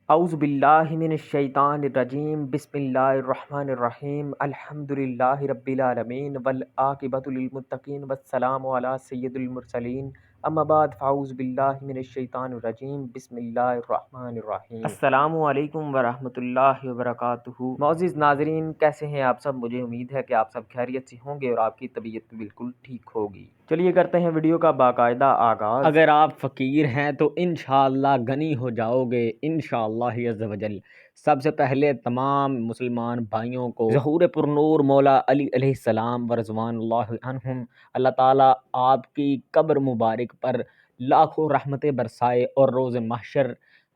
اعوذ باللہ من الشیطان الرجیم بسم اللہ الرحمن الرحیم الحمدللہ رب العالمین والعاقبۃ للمتقین والسلام علی سید المرسلین اما بعد فاعوذ باللہ من الشیطان الرجیم بسم اللہ الرحمن الرحیم۔ السلام علیکم ورحمۃ اللہ وبرکاتہ۔ معزز ناظرین، کیسے ہیں آپ سب؟ مجھے امید ہے کہ آپ سب خیریت سے ہوں گے اور آپ کی طبیعت بالکل ٹھیک ہوگی۔ چلیے کرتے ہیں ویڈیو کا باقاعدہ آغاز۔ اگر آپ فقیر ہیں تو انشاءاللہ غنی ہو جاؤ گے انشاءاللہ عز و جل۔ سب سے پہلے تمام مسلمان بھائیوں کو ظہور پر نور مولا علی علیہ السلام ورضوان اللہ عنہم اللہ تعالیٰ آپ کی قبر مبارک پر لاکھوں رحمتیں برسائے اور روز محشر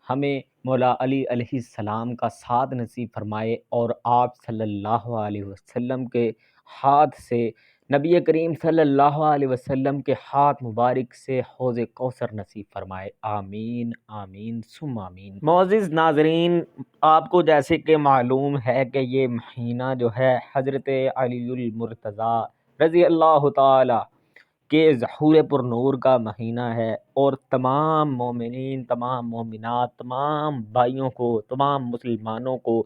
ہمیں مولا علی علیہ السلام کا ساتھ نصیب فرمائے اور آپ صلی اللہ علیہ وسلم کے ہاتھ سے نبی کریم صلی اللہ علیہ وسلم کے ہاتھ مبارک سے حوض کوثر نصیب فرمائے، آمین آمین ثم آمین۔ معزز ناظرین، آپ کو جیسے کہ معلوم ہے کہ یہ مہینہ جو ہے حضرت علی المرتضیٰ رضی اللہ تعالی کے ظہور پر نور کا مہینہ ہے، اور تمام مومنین، تمام مومنات، تمام بھائیوں کو، تمام مسلمانوں کو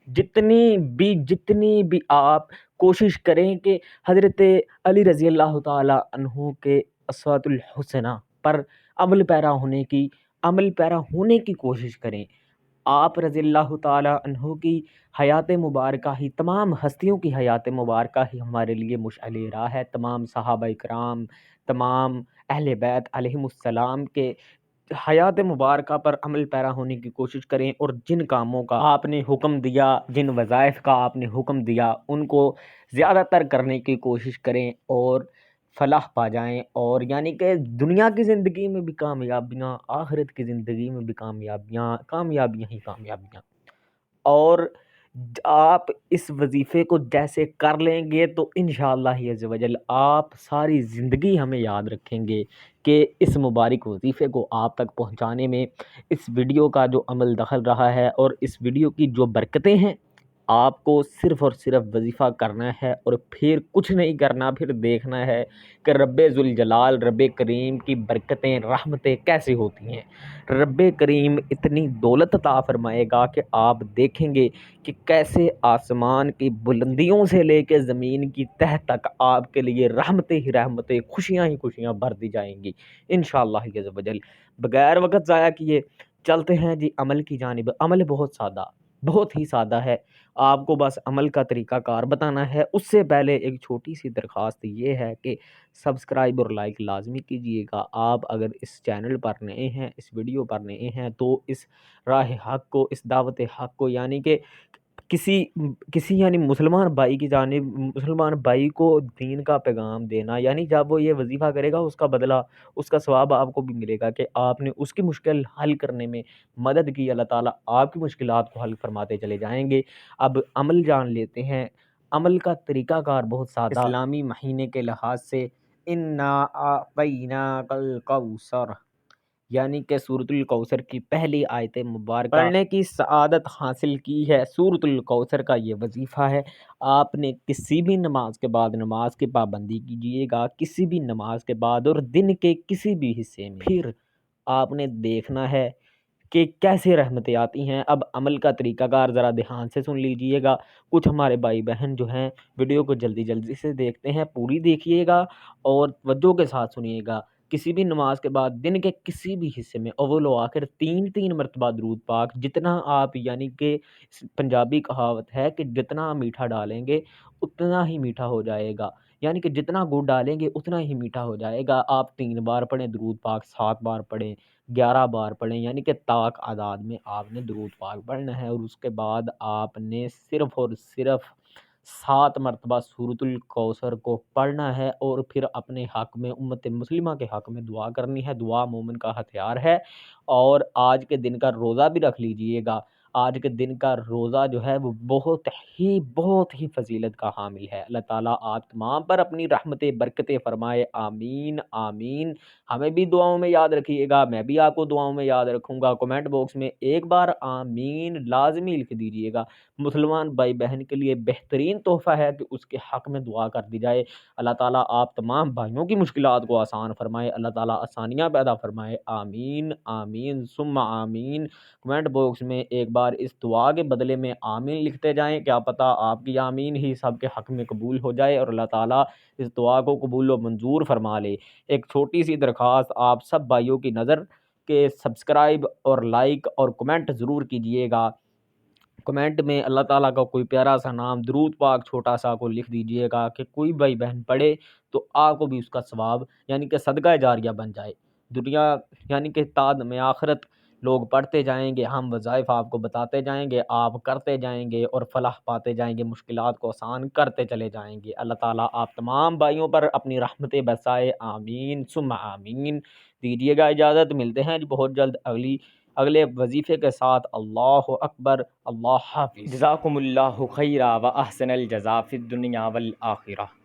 جتنی بھی آپ کوشش کریں کہ حضرت علی رضی اللہ تعالی عنہ کے اسوۃ الحسنہ پر عمل پیرا ہونے کی کوشش کریں۔ آپ رضی اللہ تعالی عنہ کی حیات مبارکہ ہی، تمام ہستیوں کی حیات مبارکہ ہی ہمارے لیے مشعل راہ ہے۔ تمام صحابہ کرام، تمام اہل بیت علیہم السلام کے حیات مبارکہ پر عمل پیرا ہونے کی کوشش کریں، اور جن کاموں کا آپ نے حکم دیا، جن وظائف کا آپ نے حکم دیا، ان کو زیادہ تر کرنے کی کوشش کریں اور فلاح پا جائیں، اور یعنی کہ دنیا کی زندگی میں بھی کامیابیاں، آخرت کی زندگی میں بھی کامیابیاں ہی کامیابیاں۔ اور آپ اس وظیفے کو جیسے کر لیں گے تو انشاءاللہ عز و جل آپ ساری زندگی ہمیں یاد رکھیں گے کہ اس مبارک وظیفے کو آپ تک پہنچانے میں اس ویڈیو کا جو عمل دخل رہا ہے اور اس ویڈیو کی جو برکتیں ہیں، آپ کو صرف اور صرف وظیفہ کرنا ہے اور پھر کچھ نہیں کرنا، پھر دیکھنا ہے کہ رب ذوالجلال، رب کریم کی برکتیں، رحمتیں کیسے ہوتی ہیں۔ رب کریم اتنی دولت عطا فرمائے گا کہ آپ دیکھیں گے کہ کیسے آسمان کی بلندیوں سے لے کے زمین کی تہہ تک آپ کے لیے رحمتیں ہی رحمتیں، خوشیاں ہی خوشیاں بھر دی جائیں گی انشاءاللہ عز و جل۔ بغیر وقت ضائع کیے چلتے ہیں جی عمل کی جانب۔ عمل بہت ہی سادہ ہے، آپ کو بس عمل کا طریقہ کار بتانا ہے۔ اس سے پہلے ایک چھوٹی سی درخواست یہ ہے کہ سبسکرائب اور لائک لازمی کیجئے گا۔ آپ اگر اس چینل پر نئے ہیں، اس ویڈیو پر نئے ہیں، تو اس راہ حق کو، اس دعوت حق کو، یعنی کہ کسی یعنی مسلمان بھائی کی جانب، مسلمان بھائی کو دین کا پیغام دینا، یعنی جب وہ یہ وظیفہ کرے گا اس کا بدلہ، اس کا ثواب آپ کو بھی ملے گا کہ آپ نے اس کی مشکل حل کرنے میں مدد کی۔ اللہ تعالیٰ آپ کی مشکلات کو حل فرماتے چلے جائیں گے۔ اب عمل جان لیتے ہیں۔ عمل کا طریقہ کار بہت سادہ، اسلامی مہینے کے لحاظ سے انا اعطیناک الکوثر، یعنی کہ سورۃ الکوثر کی پہلی آیت مبارکہ پڑھنے کی سعادت حاصل کی ہے۔ سورۃ الکوثر کا یہ وظیفہ ہے۔ آپ نے کسی بھی نماز کے بعد نماز کی پابندی کیجیے گا، کسی بھی نماز کے بعد اور دن کے کسی بھی حصے میں، پھر آپ نے دیکھنا ہے کہ کیسے رحمتیں آتی ہیں۔ اب عمل کا طریقہ کار ذرا دھیان سے سن لیجئے گا۔ کچھ ہمارے بھائی بہن جو ہیں ویڈیو کو جلدی سے دیکھتے ہیں، پوری دیکھیے گا اور توجہ کے ساتھ سنیے گا۔ کسی بھی نماز کے بعد دن کے کسی بھی حصے میں اول و آخر 3 مرتبہ درود پاک، جتنا آپ، یعنی کہ پنجابی کہاوت ہے کہ جتنا میٹھا ڈالیں گے اتنا ہی میٹھا ہو جائے گا، یعنی کہ جتنا گڑ ڈالیں گے اتنا ہی میٹھا ہو جائے گا۔ آپ 3 بار پڑھیں درود پاک، 7 بار پڑھیں، 11 بار پڑھیں، یعنی کہ طاق اعداد میں آپ نے درود پاک پڑھنا ہے۔ اور اس کے بعد آپ نے صرف اور صرف 7 مرتبہ سورۃ الکوثر کو پڑھنا ہے، اور پھر اپنے حق میں، امت مسلمہ کے حق میں دعا کرنی ہے۔ دعا مومن کا ہتھیار ہے، اور آج کے دن کا روزہ بھی رکھ لیجئے گا۔ آج کے دن کا روزہ جو ہے وہ بہت ہی فضیلت کا حامل ہے۔ اللہ تعالیٰ آپ تمام پر اپنی رحمتیں برکتیں فرمائے، آمین آمین۔ ہمیں بھی دعاؤں میں یاد رکھیے گا، میں بھی آپ کو دعاؤں میں یاد رکھوں گا۔ کمنٹ باکس میں ایک بار آمین لازمی لکھ دیجیے گا۔ مسلمان بھائی بہن کے لیے بہترین تحفہ ہے کہ اس کے حق میں دعا کر دی جائے۔ اللہ تعالیٰ آپ تمام بھائیوں کی مشکلات کو آسان فرمائے، اللہ تعالیٰ آسانیاں پیدا فرمائے، آمین آمین ثم آمین۔ کمنٹ باکس میں ایک بار اس دعا کے بدلے میں آمین لکھتے جائیں، کیا پتہ آپ کی آمین ہی سب کے حق میں قبول ہو جائے اور اللہ تعالیٰ اس دعا کو قبول و منظور فرما لے۔ ایک چھوٹی سی درخواست آپ سب بھائیوں کی نظر کہ سبسکرائب اور لائک اور کمنٹ ضرور کیجئے گا۔ کمنٹ میں اللہ تعالیٰ کا کوئی پیارا سا نام درود پاک چھوٹا سا کو لکھ دیجئے گا کہ کوئی بھائی بہن پڑھے تو آپ کو بھی اس کا ثواب یعنی کہ صدقہ جاریہ بن جائے۔ دنیا یعنی کہ تعد میں آخرت لوگ پڑھتے جائیں گے، ہم وظائف آپ کو بتاتے جائیں گے، آپ کرتے جائیں گے اور فلاح پاتے جائیں گے، مشکلات کو آسان کرتے چلے جائیں گے۔ اللہ تعالیٰ آپ تمام بھائیوں پر اپنی رحمتیں برسائے، آمین ثم آمین۔ دیجیے گا اجازت، ملتے ہیں بہت جلد اگلے وظیفے کے ساتھ۔ اللہ اکبر، اللہ حافظ، جزاکم اللہ خیرا و احسن الجزا فی الدنیا والآخرہ۔